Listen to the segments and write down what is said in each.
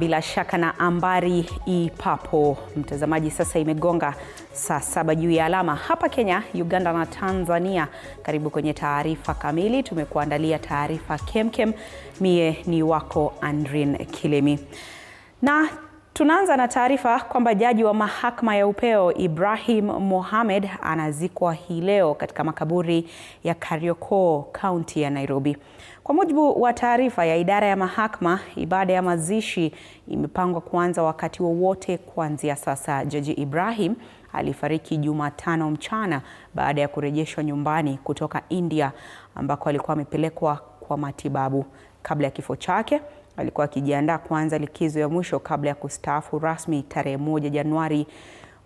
Bila shaka na ambari ipapo mtazamaji, sasa imegonga saa 7 juu ya alama. Hapa Kenya, Uganda na Tanzania. Karibu kwenye taarifa kamili. Tumekuandalia taarifa kemkem. Mie ni wako Andrin Kilemi. Na tunaanza na taarifa kwamba jaji wa mahakama ya upeo Ibrahim Mohamed anazikwa hii leo katika makaburi ya Kariokoo, kaunti ya Nairobi. Kwa mujibu wa taarifa ya idara ya mahakama, ibada ya mazishi imepangwa kuanza wakati wowote kuanzia sasa. Jaji Ibrahim alifariki Jumatano mchana baada ya kurejeshwa nyumbani kutoka India ambako alikuwa amepelekwa kwa matibabu. Kabla ya kifo chake, alikuwa akijiandaa kuanza likizo ya mwisho kabla ya kustaafu rasmi tarehe 1 Januari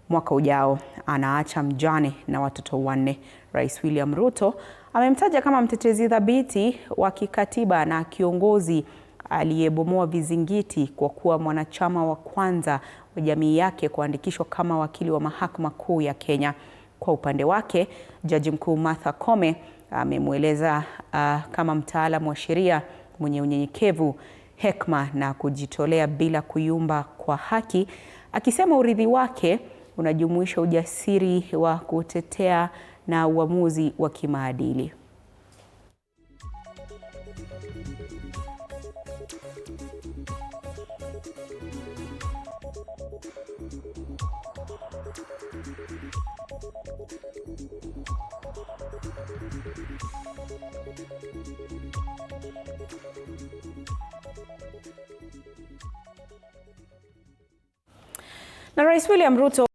mwaka ujao. Anaacha mjane na watoto 4. Rais William Ruto amemtaja kama mtetezi thabiti wa kikatiba na kiongozi aliyebomoa vizingiti kwa kuwa mwanachama wa kwanza wa jamii yake kuandikishwa kama wakili wa mahakama kuu ya Kenya. Kwa upande wake, Jaji Mkuu Martha Koome amemweleza kama mtaalamu wa sheria mwenye unyenyekevu, hekima na kujitolea bila kuyumba kwa haki, akisema urithi wake unajumuisha ujasiri wa kutetea na uamuzi wa kimaadili. Na Rais William Ruto